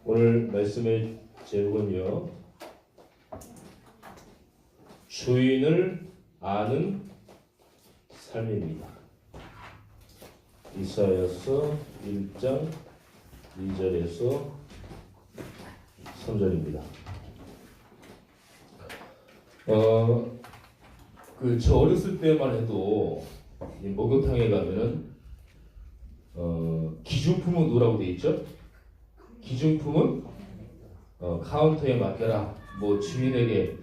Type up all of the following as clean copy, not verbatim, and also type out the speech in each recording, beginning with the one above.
오늘 말씀의 제목은요, 주인을 아는 삶입니다. 이사야서 1장 2절에서 3절입니다. 저 어렸을 때만 해도 이 목욕탕에 가면은 기준품은 누구라고 돼 있죠? 기준품은 카운터에 맡겨라. 뭐 주인에게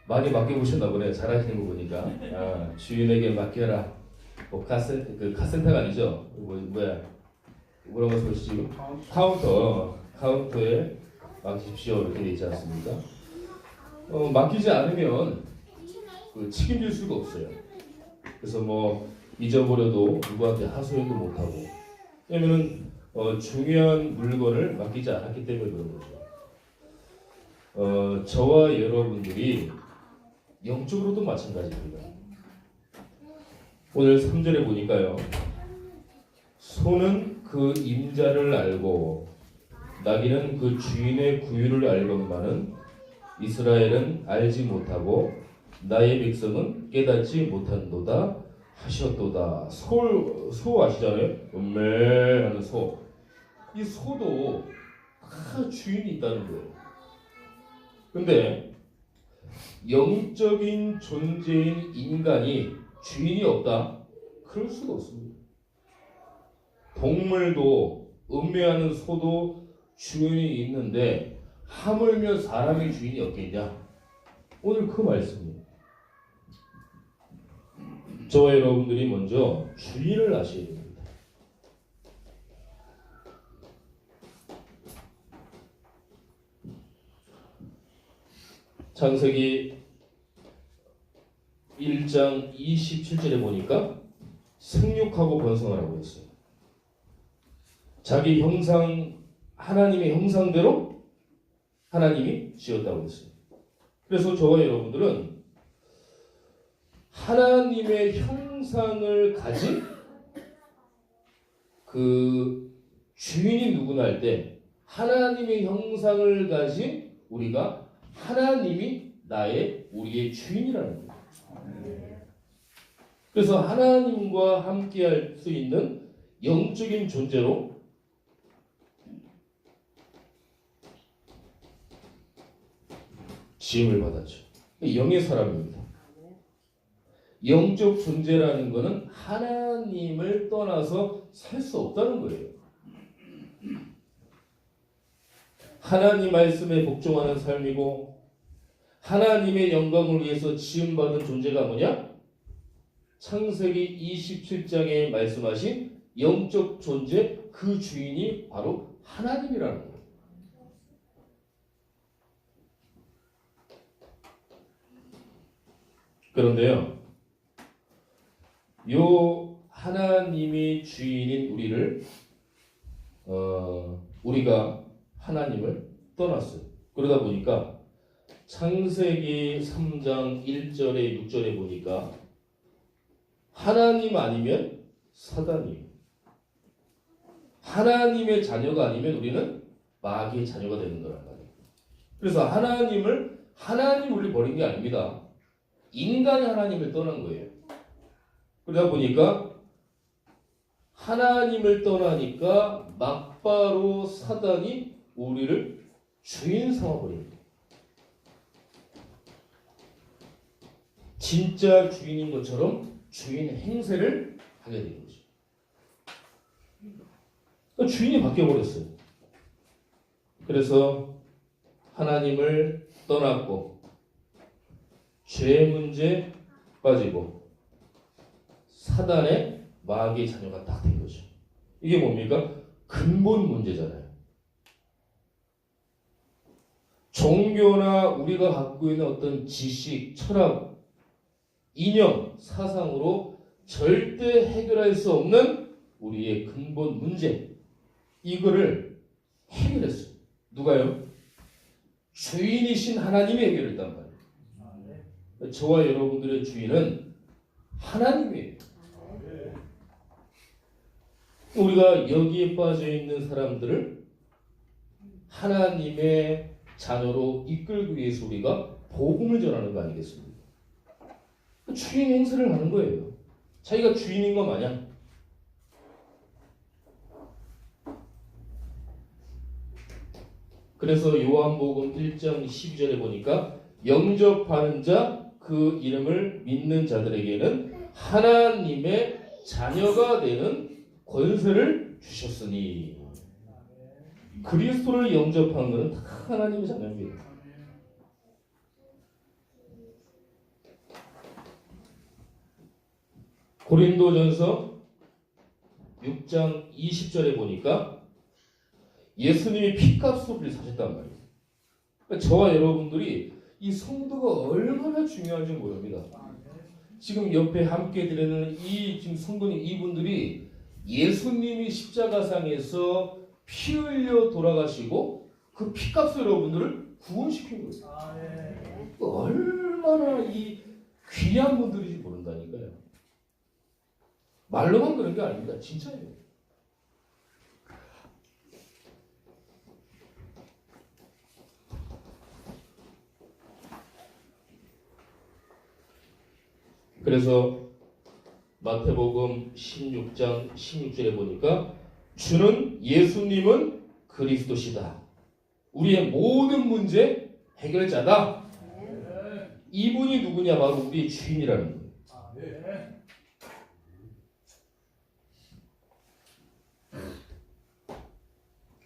많이 맡겨보셨나 보네. 잘하시는 거 보니까. 주인에게 맡겨라. 뭐 카센터가 아니죠? 뭐라고 쓰시죠? 카운터에 맡기십시오. 이렇게 돼 있지 않습니까? 맡기지 않으면 책임질 수가 없어요. 그래서 뭐 잊어버려도 누구한테 하소연도 못하고, 왜냐면은 중요한 물건을 맡기지 않았기 때문에 그런 거죠. 저와 여러분들이 영적으로도 마찬가지입니다. 오늘 3절에 보니까요, 소는 그 임자를 알고 나귀는 그 주인의 구유를 알건만은 이스라엘은 알지 못하고 나의 백성은 깨닫지 못한도다 하셨도다. 소 아시잖아요? 음메 하는 소. 이 소도 다 주인이 있다는 거예요. 근데 영적인 존재인 인간이 주인이 없다? 그럴 수가 없습니다. 동물도 음메하는 소도 주인이 있는데 하물며 사람이 주인이 없겠냐? 오늘 그 말씀이에요. 저와 여러분들이 먼저 주인을 아셔야 됩니다. 창세기 1장 27절에 보니까 생육하고 번성하라고 했어요. 자기 형상, 하나님의 형상대로 하나님이 지었다고 했어요. 그래서 저와 여러분들은 하나님의 형상을 가진 그 주인이 누구나 할 때 하나님의 형상을 가진 우리가 하나님이 우리의 주인이라는 거예요. 그래서 하나님과 함께 할 수 있는 영적인 존재로 지음을 받았죠. 영의 사람입니다. 영적 존재라는 것은 하나님을 떠나서 살 수 없다는 거예요. 하나님 말씀에 복종하는 삶이고 하나님의 영광을 위해서 지음받은 존재가 뭐냐? 창세기 27장에 말씀하신 영적 존재, 그 주인이 바로 하나님이라는 거예요. 그런데요, 요 하나님이 주인인 우리가 하나님을 떠났어요. 그러다 보니까 창세기 3장 1절에 6절에 보니까 하나님 아니면 사단이에요. 하나님의 자녀가 아니면 우리는 마귀의 자녀가 되는 거란 말이에요. 그래서 하나님 우리 버린 게 아닙니다. 인간이 하나님을 떠난 거예요. 그러다 보니까 하나님을 떠나니까 막바로 사단이 우리를 주인 삼아버립니다. 진짜 주인인 것처럼 주인 행세를 하게 되는 거죠. 그러니까 주인이 바뀌어버렸어요. 그래서 하나님을 떠났고 죄 문제 빠지고 사단의 마귀의 자녀가 딱 된 거죠. 이게 뭡니까? 근본 문제잖아요. 종교나 우리가 갖고 있는 어떤 지식, 철학, 이념, 사상으로 절대 해결할 수 없는 우리의 근본 문제, 이거를 해결했어요. 누가요? 주인이신 하나님이 해결했단 말이에요. 저와 여러분들의 주인은 하나님이에요. 우리가 여기에 빠져 있는 사람들을 하나님의 자녀로 이끌기 위해서 우리가 복음을 전하는 거 아니겠습니까? 주인 행세를 하는 거예요. 자기가 주인인 거 마냥. 그래서 요한복음 1장 12절에 보니까 영접하는 자 그 이름을 믿는 자들에게는 하나님의 자녀가 되는 권세를 주셨으니, 그리스도를 영접한 것은 다 하나님의 자녀입니다. 고린도전서 6장 20절에 보니까 예수님이 피값으로 우리 사셨단 말이에요. 그러니까 저와 여러분들이 이 성도가 얼마나 중요한지 모릅니다. 지금 옆에 함께 드리는 이 지금 성도님 이분들이 예수님이 십자가상에서 피 흘려 돌아가시고 그 피값으로 여러분들을 구원시킨 거예요. 얼마나 이 귀한 분들인지 모른다니까요. 말로만 그런 게 아닙니다. 진짜예요. 그래서 마태복음 16장 16절에 보니까 주는 예수님은 그리스도시다. 우리의 모든 문제 해결자다. 이분이 누구냐? 바로 우리의 주인이라는 거예요.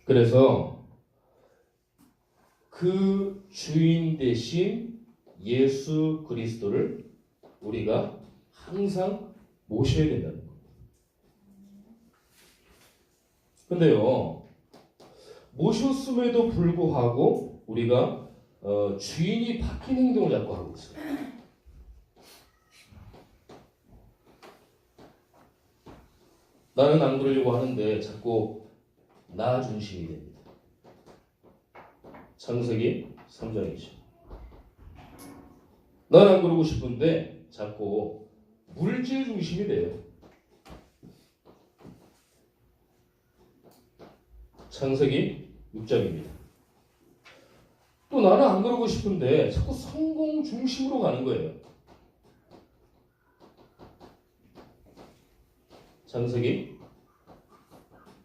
그래서 그 주인 대신 예수 그리스도를 우리가 항상 모셔야 된다는 거예요. 근데요, 모셨음에도 불구하고 우리가 주인이 바뀐 행동을 자꾸 하고 있어요. 나는 안 그러려고 하는데 자꾸 나 중심이 됩니다. 창세기 3장이죠. 난 안 그러고 싶은데 자꾸 물질 중심이 돼요. 창세기 6장입니다. 또 나는 안 그러고 싶은데 자꾸 성공 중심으로 가는 거예요. 창세기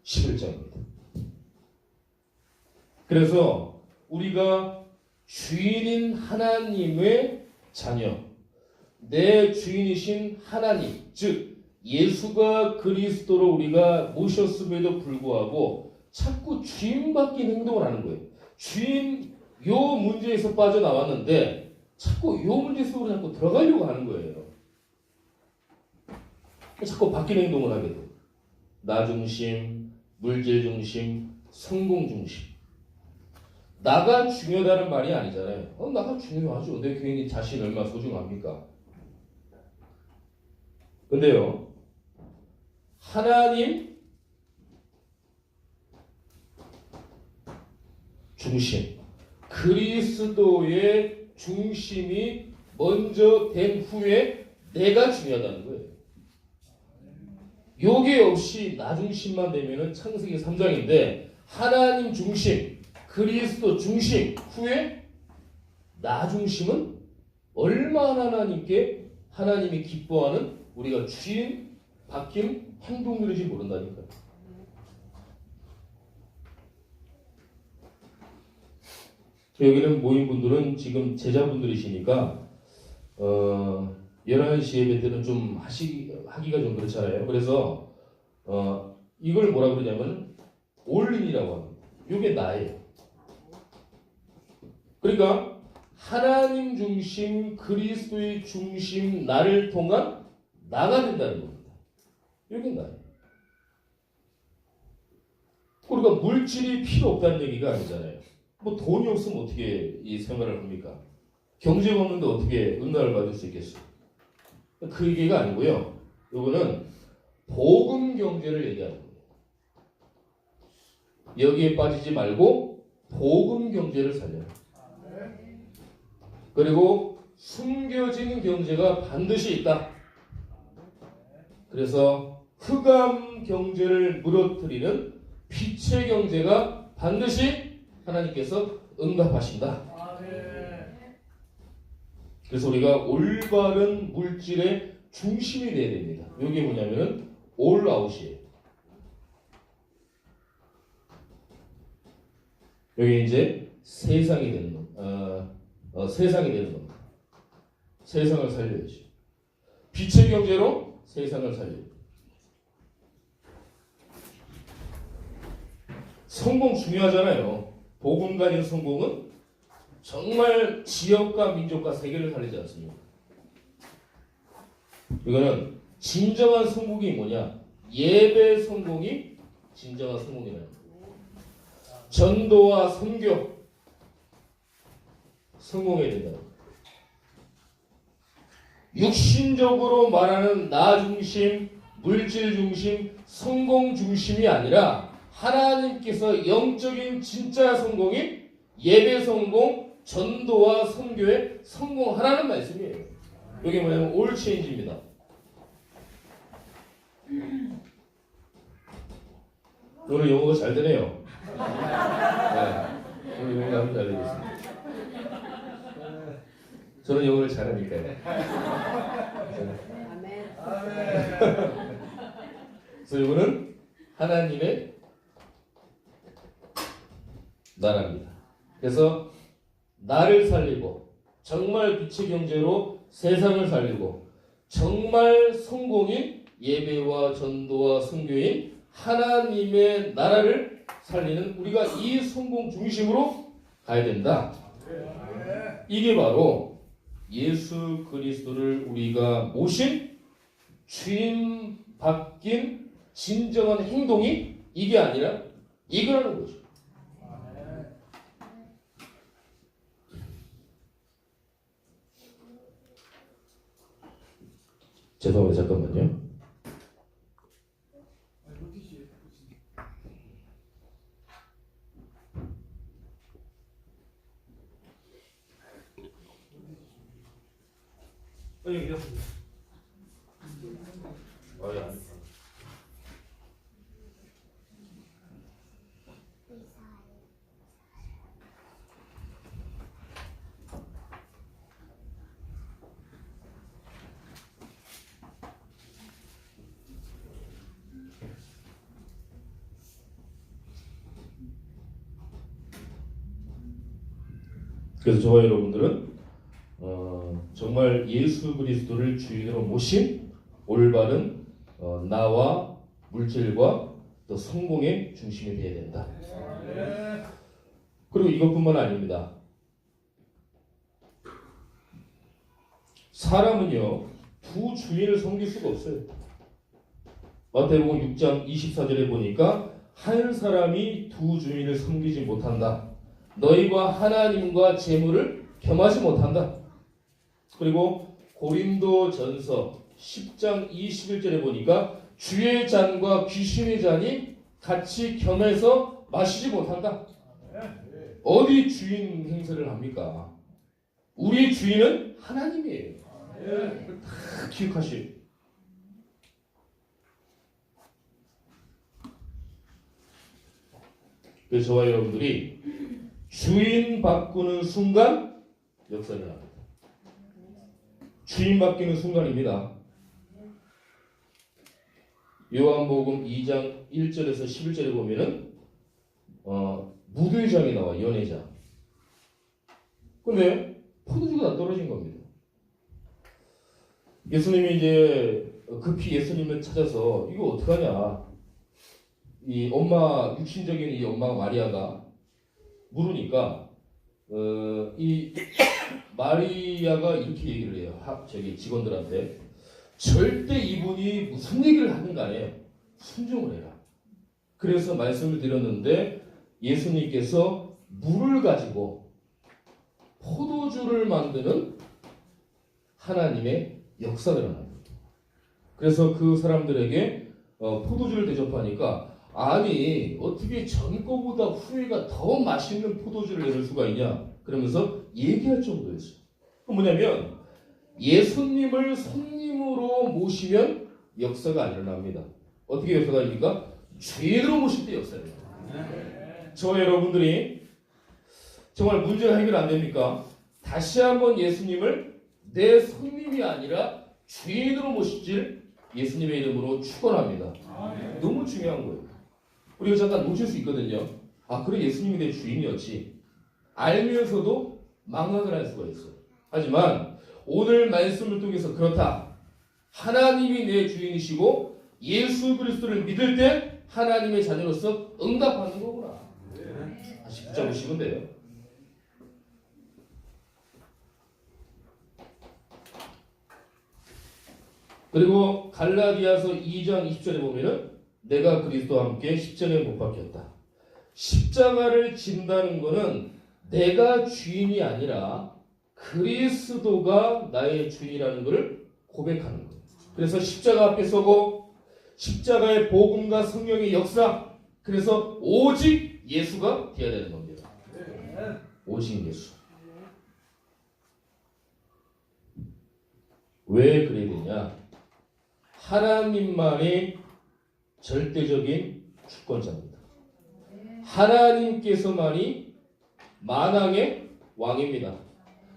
11장입니다. 그래서 우리가 주인인 하나님의 자녀, 내 주인이신 하나님, 즉 예수가 그리스도로 우리가 모셨음에도 불구하고 자꾸 주인 바뀐 행동을 하는 거예요. 주인 요 문제에서 빠져나왔는데 자꾸 요 문제 속으로 자꾸 들어가려고 하는 거예요. 자꾸 바뀐 행동을 하게 돼요. 나 중심, 물질 중심, 성공 중심. 나가 중요하다는 말이 아니잖아요. 나가 중요하죠. 내 개인이 자신 얼마나 소중합니까? 근데요, 하나님 중심, 그리스도의 중심이 먼저 된 후에 내가 중요하다는 거예요. 요게 없이 나 중심만 되면은 창세기 3장인데 하나님 중심, 그리스도 중심 후에 나 중심은 얼마나 하나님이 기뻐하는 우리가 주인 바뀐 행동들인지 모른다니까요. 여기는 모인 분들은 지금 제자분들이시니까 11시 예배 때는 좀 하기가 좀 그렇잖아요. 그래서 이걸 뭐라 그러냐면 올린이라고 합니다. 이게 나예요. 그러니까 하나님 중심, 그리스도의 중심, 나를 통한 나가 된다는 겁니다. 이게 나예요. 그러니까 물질이 필요 없다는 얘기가 아니잖아요. 뭐 돈이 없으면 어떻게 이 생활을 합니까? 경제가 없는데 어떻게 은혜를 받을 수 있겠어요? 그 얘기가 아니고요. 이거는 복음 경제를 얘기하는 거예요. 여기에 빠지지 말고 복음 경제를 살려요. 그리고 숨겨진 경제가 반드시 있다. 그래서 흑암 경제를 무너뜨리는 빛의 경제가 반드시 하나님께서 응답하신다. 그래서 우리가 올바른 물질의 중심이 되어야 됩니다. 이게 뭐냐면은 올 아웃이에요. 여기 이제 세상이 되는 것, 세상이 되는 겁니다. 세상을 살려야지. 빛의 경제로 세상을 살려야 돼. 성공 중요하잖아요. 복음 가진 성공은 정말 지역과 민족과 세계를 살리지 않습니까? 이거는 진정한 성공이 뭐냐? 예배 성공이 진정한 성공이라는 거예요. 전도와 선교 성공해야 된다. 육신적으로 말하는 나 중심, 물질 중심, 성공 중심이 아니라 하나님께서 영적인 진짜 성공이 예배 성공, 전도와 선교에 성공하라는 말씀이에요. 이게 뭐냐면 올 체인지입니다. 오늘 영어가 잘 되네요. 네, 오늘 영어가 아주 잘 되겠습니다. 저는 영어를 잘하니까요. 네. 그래서 이거는 하나님의 나라입니다. 그래서 나를 살리고 정말 빛의 경제로 세상을 살리고 정말 성공인 예배와 전도와 선교인 하나님의 나라를 살리는 우리가 이 성공 중심으로 가야 된다. 이게 바로 예수 그리스도를 우리가 모신 주인 바뀐 진정한 행동이 이게 아니라 이거라는 거죠. 죄송합니다. 잠깐만요. 여기 있습니다. 그래서 저와 여러분들은 정말 예수 그리스도를 주인으로 모신 올바른 나와 물질과 또 성공의 중심이 되어야 된다. 그리고 이것뿐만 아닙니다. 사람은요 두 주인을 섬길 수가 없어요. 마태복음 6장 24절에 보니까 한 사람이 두 주인을 섬기지 못한다. 너희가 하나님과 재물을 겸하지 못한다. 그리고 고린도전서 10장 21절에 보니까 주의 잔과 귀신의 잔이 같이 겸해서 마시지 못한다. 어디 주인 행세를 합니까? 우리 주인은 하나님이에요. 다 기억하시오. 그래서 저와 여러분들이 주인 바꾸는 순간 역사를 합니다. 주인 바뀌는 순간입니다. 요한복음 2장 1절에서 11절에 보면은 무교장이 나와. 연회장. 근데 포도주가 다 떨어진 겁니다. 예수님이 이제 급히 예수님을 찾아서 이거 어떡하냐, 이 엄마, 육신적인 이 엄마가 마리아가 물으니까 이 마리아가 이렇게 얘기를 해요. 저기 직원들한테 절대 이분이 무슨 얘기를 하든 간에 순종을 해라. 그래서 말씀을 드렸는데 예수님께서 물을 가지고 포도주를 만드는 하나님의 역사가 일어납니다. 그래서 그 사람들에게 포도주를 대접하니까 아니 어떻게 전 거보다 후회가 더 맛있는 포도주를 내릴 수가 있냐 그러면서 얘기할 정도였어요. 뭐냐면 예수님을 손님으로 모시면 역사가 안 일어납니다. 어떻게 역사가 일어납니까? 죄로 모실 때 역사가 일어납니다. 저와 여러분들이 정말 문제가 해결 안 됩니까? 다시 한번 예수님을 내 손님이 아니라 주인으로 모실 예수님의 이름으로 축원합니다. 너무 중요한 거예요. 우리가 잠깐 놓칠 수 있거든요. 아, 그래 예수님이 내 주인이었지. 알면서도 망각을 할 수가 있어요. 하지만 오늘 말씀을 통해서 그렇다. 하나님이 내 주인이시고 예수 그리스도를 믿을 때 하나님의 자녀로서 응답하는 거구나. 다시 붙잡으시면 돼요. 그리고 갈라디아서 2장 20절에 보면은 내가 그리스도와 함께 십자가에 못 박혔다. 십자가를 진다는 것은 내가 주인이 아니라 그리스도가 나의 주인이라는 것을 고백하는 거예요. 그래서 십자가 앞에 서고 십자가의 복음과 성령의 역사, 그래서 오직 예수가 되어야 되는 겁니다. 오직 예수. 왜 그래야 되냐? 하나님만이 절대적인 주권자입니다. 하나님께서만이 만왕의 왕입니다.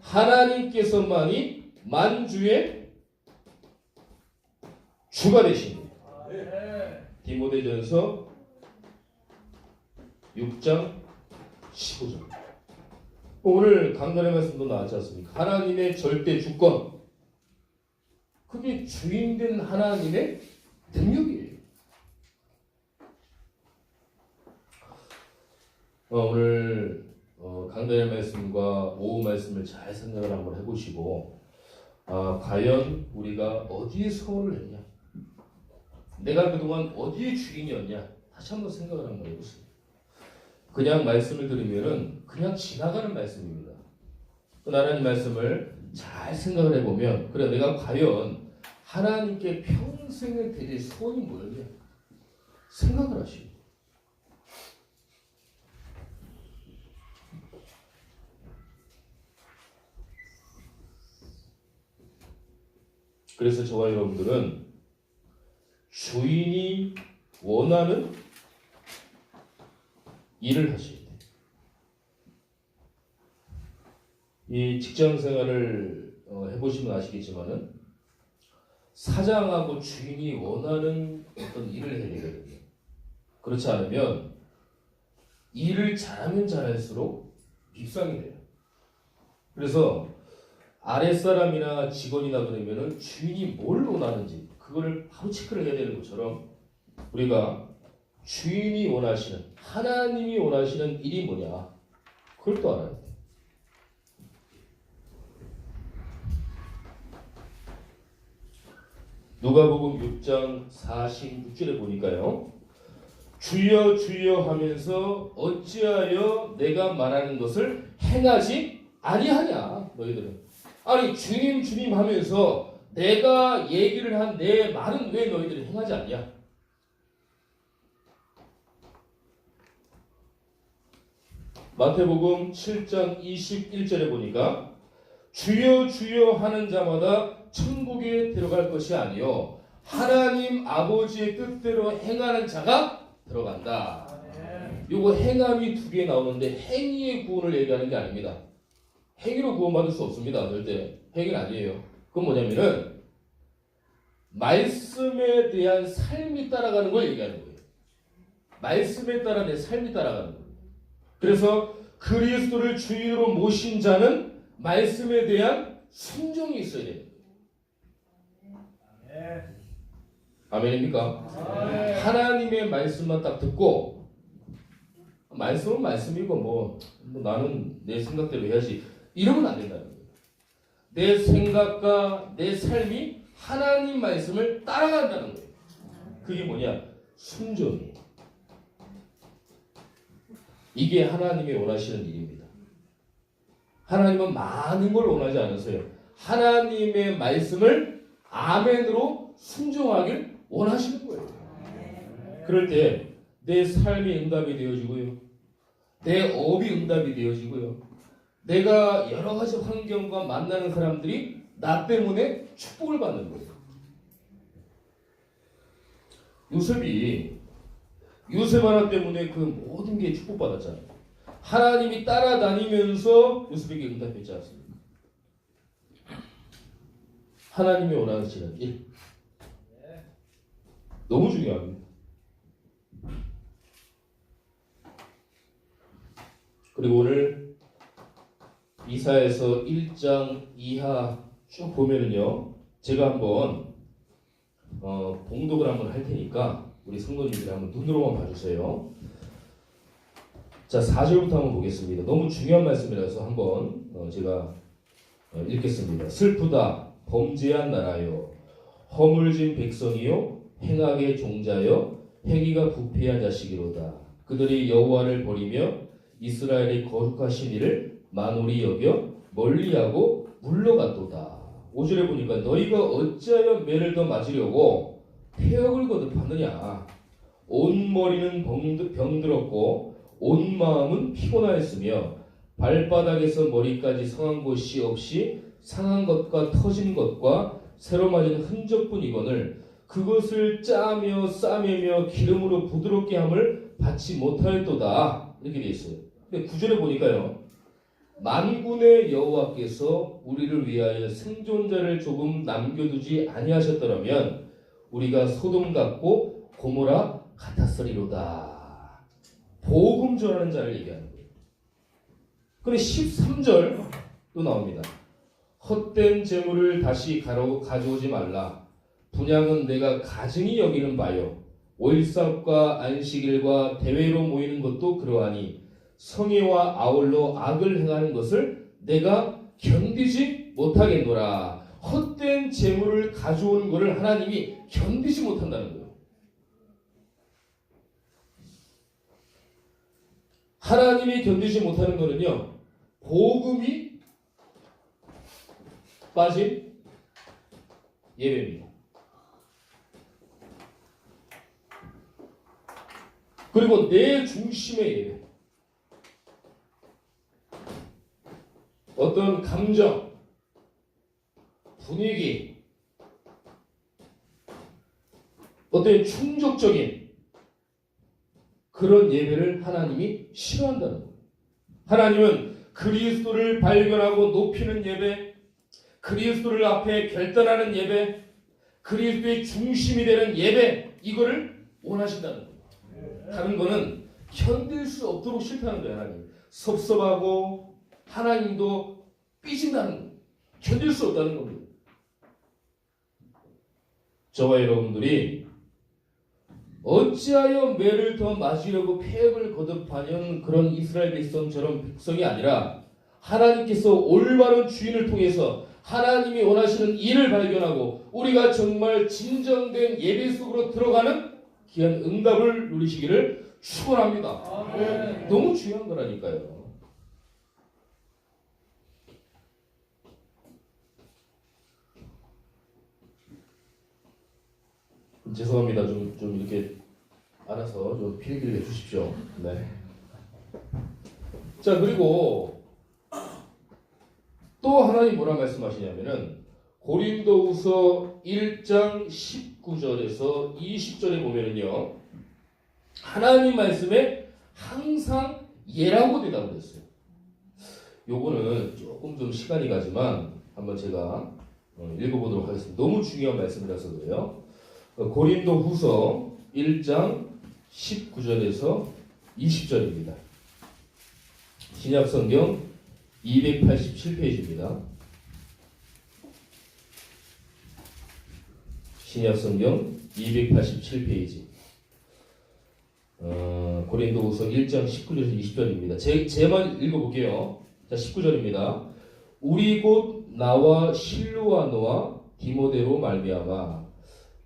하나님께서만이 만주의 주가 되십니다. 디모데전서 6장 15절. 오늘 강단의 말씀도 나왔지 않습니까? 하나님의 절대 주권. 그게 주인된 하나님의 능력이에요. 오늘 강단의 말씀과 오후 말씀을 잘 생각을 한번 해보시고 과연 우리가 어디에 서원을 했냐? 내가 그동안 어디에 주인이었냐? 다시 한번 생각을 한번 해보세요. 그냥 말씀을 들으면은 그냥 지나가는 말씀입니다. 그 하나님 말씀을 잘 생각을 해보면 그래 내가 과연 하나님께 평생을 드릴 소원이 뭐였냐? 생각을 하시고 그래서 저와 여러분들은 주인이 원하는 일을 하셔야 돼요. 이 직장 생활을 해보시면 아시겠지만은 사장하고 주인이 원하는 어떤 일을 해야 되거든요. 그렇지 않으면 일을 잘하면 잘할수록 밉상이 돼요. 그래서 아랫사람이나 직원이나 그러면은 주인이 뭘 원하는지 그거를 바로 체크를 해야 되는 것처럼 우리가 주인이 원하시는 하나님이 원하시는 일이 뭐냐 그걸 또 알아야 돼. 누가복음 6장 46절에 보니까요. 주여 주여 하면서 어찌하여 내가 말하는 것을 행하지 아니하냐 너희들은. 아니 주님 주님 하면서 내가 얘기를 한 내 말은 왜 너희들이 행하지 않냐. 마태복음 7장 21절에 보니까 주여 주여 하는 자마다 천국에 들어갈 것이 아니요 하나님 아버지의 뜻대로 행하는 자가 들어간다. 요거 행함이 두 개 나오는데 행위의 구원을 얘기하는 게 아닙니다. 행위로 구원받을 수 없습니다. 절대 행위는 아니에요. 그건 뭐냐면은 말씀에 대한 삶이 따라가는 걸 얘기하는 거예요. 말씀에 따라 내 삶이 따라가는 거예요. 그래서 그리스도를 주인으로 모신 자는 말씀에 대한 순종이 있어야 돼요. 아멘입니까? 하나님의 말씀만 딱 듣고 말씀은 말씀이고 뭐 나는 내 생각대로 해야지 이러면 안 된다는 거예요. 내 생각과 내 삶이 하나님 말씀을 따라간다는 거예요. 그게 뭐냐? 순종이에요. 이게 하나님이 원하시는 일입니다. 하나님은 많은 걸 원하지 않으세요. 하나님의 말씀을 아멘으로 순종하길 원하시는 거예요. 그럴 때 내 삶이 응답이 되어지고요. 내 업이 응답이 되어지고요. 내가 여러 가지 환경과 만나는 사람들이 나 때문에 축복을 받는 거예요. 요셉이 요셉 하나 때문에 그 모든 게 축복받았잖아요. 하나님이 따라다니면서 요셉에게 응답했지 않습니까? 하나님이 원하시는 일. 너무 중요합니다. 그리고 오늘 이사야서 1장 이하 쭉 보면은요, 제가 한번 봉독을 한번 할 테니까 우리 성도님들이 한번 눈으로만 봐주세요. 자, 4절부터 한번 보겠습니다. 너무 중요한 말씀이라서 한번 제가 읽겠습니다. 슬프다 범죄한 나라요, 허물진 백성이요, 행악의 종자여, 행위가 부패한 자식이로다. 그들이 여호와를 버리며 이스라엘의 거룩하신 이를 만홀히 여겨 멀리하고 물러갔도다. 5절에 보니까 너희가 어찌하여 매를 더 맞으려고 폐역을 거듭하느냐. 온 머리는 병들었고 온 마음은 피곤하였으며 발바닥에서 머리까지 상한 곳이 없이 상한 것과 터진 것과 새로 맞은 흔적뿐이거늘 그것을 짜며 싸매며 기름으로 부드럽게 함을 받지 못하였도다. 이렇게 되어 있어요. 근데 9절에 보니까요, 만군의 여호와께서 우리를 위하여 생존자를 조금 남겨두지 아니하셨더라면 우리가 소돔 같고 고모라 같았으리로다. 복음 전하는 자를 얘기하는 거예요. 그런데 13절 또 나옵니다. 헛된 재물을 다시 가져오지 말라. 분향은 내가 가증히 여기는 바요. 오일사업과 안식일과 대회로 모이는 것도 그러하니 성회와 아울러 악을 행하는 것을 내가 견디지 못하겠노라. 헛된 재물을 가져오는 것을 하나님이 견디지 못한다는 거예요. 하나님이 견디지 못하는 것은요, 복음이 빠진 예배입니다. 그리고 내 중심의 예배. 어떤 감정, 분위기, 어떤 충족적인 그런 예배를 하나님이 싫어한다는 거예요. 하나님은 그리스도를 발견하고 높이는 예배, 그리스도를 앞에 결단하는 예배, 그리스도의 중심이 되는 예배, 이거를 원하신다는 거예요. 다른 거는 견딜 수 없도록 싫다는 거예요. 하나님 섭섭하고 하나님도 삐진다는 거예요. 견딜 수 없다는 겁니다. 저와 여러분들이 어찌하여 매를 더 맞으려고 폐역을 거듭하는 그런 이스라엘 백성이 아니라 하나님께서 올바른 주인을 통해서 하나님이 원하시는 일을 발견하고 우리가 정말 진정된 예배 속으로 들어가는 귀한 응답을 누리시기를 축원합니다. 너무 중요한 거라니까요. 죄송합니다. 좀 이렇게 알아서 좀 필기를 해주십시오. 네. 자, 그리고 또 하나님 뭐라 말씀하시냐면은 고린도후서 1장 19절에서 20절에 보면은요, 하나님 말씀에 항상 예라고 대답을 했어요. 요거는 조금 좀 시간이 가지만 한번 제가 읽어보도록 하겠습니다. 너무 중요한 말씀이라서 그래요. 고린도후서 1장 19절에서 20절입니다. 신약성경 287페이지입니다. 신약성경 287페이지. 고린도후서 1장 19절에서 20절입니다. 제만 읽어볼게요. 자, 19절입니다. 우리 곧 나와 실루아노와 디모데로 말미암아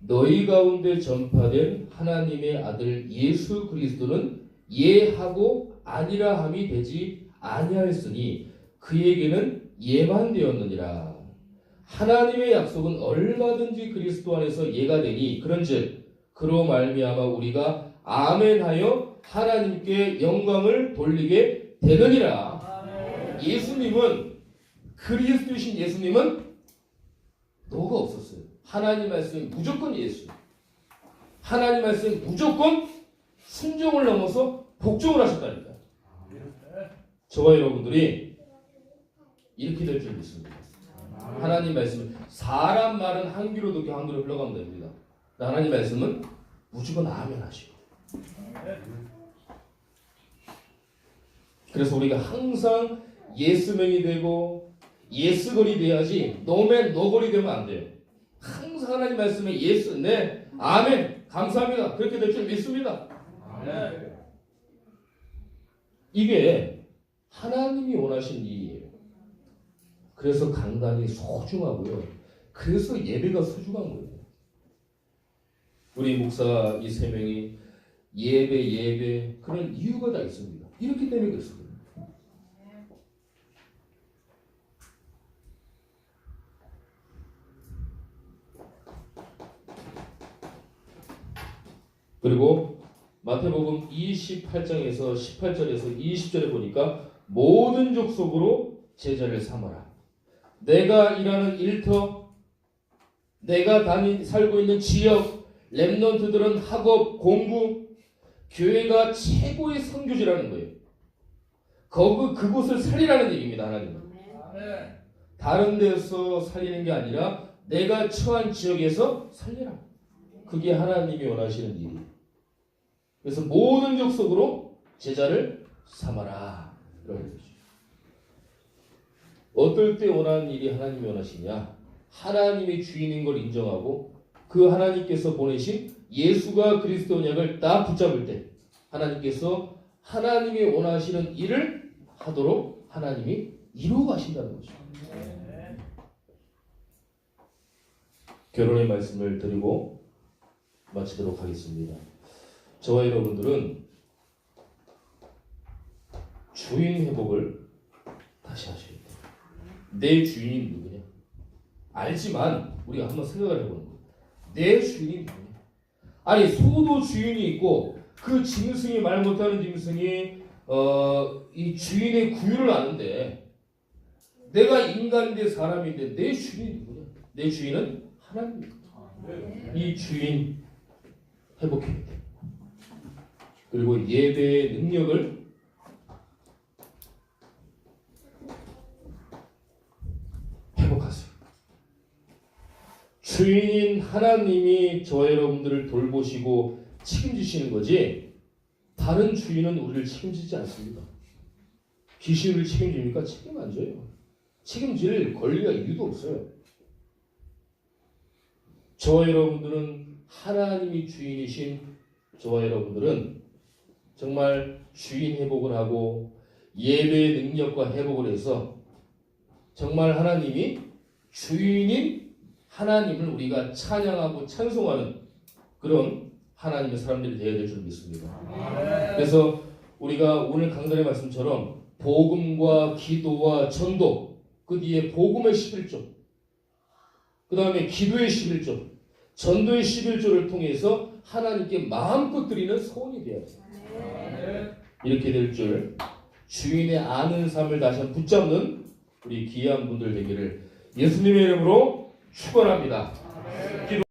너희 가운데 전파된 하나님의 아들 예수 그리스도는 예하고 아니라 함이 되지 아니하였으니 그에게는 예만 되었느니라. 하나님의 약속은 얼마든지 그리스도 안에서 예가 되니 그런즉 그로 말미암아 우리가 아멘하여 하나님께 영광을 돌리게 되느니라. 예수님은, 그리스도이신 예수님은 노가 없었어요. 하나님 말씀이 무조건 예수. 하나님 말씀이 무조건 순종을 넘어서 복종을 하셨다니까. 저와 여러분들이 이렇게 될 줄 믿습니다. 하나님 말씀은 사람 말은 한 귀로 듣고 한 귀로 흘러가면 됩니다. 하나님 말씀은 무조건 아멘 하시고. 그래서 우리가 항상 예스맨이 되고 예스걸이 돼야지 노맨 노걸이 되면 안 돼요. 항상 하나님 말씀에 예스, 네, 아멘, 감사합니다. 그렇게 될 줄 믿습니다. 이게 하나님이 원하신 일이에요. 그래서 강단이 소중하고요. 그래서 예배가 소중한 거예요. 우리 목사 이 세 명이 예배 그런 이유가 다 있습니다. 이렇기 때문에 그렇습니다. 그리고 마태복음 28장에서 18절에서 20절에 보니까 모든 족속으로 제자를 삼아라. 내가 일하는 일터, 내가 살고 있는 지역, 렘넌트들은 학업, 공부, 교회가 최고의 선교지라는 거예요. 그곳을 살리라는 얘기입니다. 하나님은. 다른 데서 살리는 게 아니라 내가 처한 지역에서 살리라. 그게 하나님이 원하시는 일이에요. 그래서 모든 족속으로 제자를 삼아라. 이런 거죠. 어떨 때 원하는 일이 하나님이 원하시냐? 하나님이 주인인 걸 인정하고 그 하나님께서 보내신 예수가 그리스도인 약을 딱 붙잡을 때 하나님께서 하나님이 원하시는 일을 하도록 하나님이 이루어 가신다는 거죠. 결혼의 말씀을 드리고 마치도록 하겠습니다. 저와 여러분들은 주인 회복을 다시 하셔야 돼요. 내 주인이 누구냐? 알지만 우리가 한번 생각을 해보는 거예요. 내 주인이 누구냐? 아니 소도 주인이 있고 그 짐승이 말 못하는 짐승이 이 주인의 구유를 아는데 내가 인간인데 사람인데 내 주인이 누구냐? 내 주인은 하나님입니다. 이 주인 회복해야 돼요. 그리고 예배의 능력을 회복하세요. 주인인 하나님이 저와 여러분들을 돌보시고 책임지시는 거지 다른 주인은 우리를 책임지지 않습니다. 귀신을 책임집니까? 책임 안 져요. 책임질 권리가 이유도 없어요. 저와 여러분들은 하나님이 주인이신 저와 여러분들은 정말 주인 회복을 하고 예배의 능력과 회복을 해서 정말 하나님이 주인인 하나님을 우리가 찬양하고 찬송하는 그런 하나님의 사람들이 되어야 될 줄 믿습니다. 그래서 우리가 오늘 강단의 말씀처럼 복음과 기도와 전도, 그 뒤에 복음의 11조, 그 다음에 기도의 11조, 전도의 11조를 통해서 하나님께 마음껏 드리는 소원이 되어야 돼요. 이렇게 될 줄 주인의 아는 삶을 다시 한번 붙잡는 우리 귀한 분들 되기를 예수님의 이름으로 축원합니다.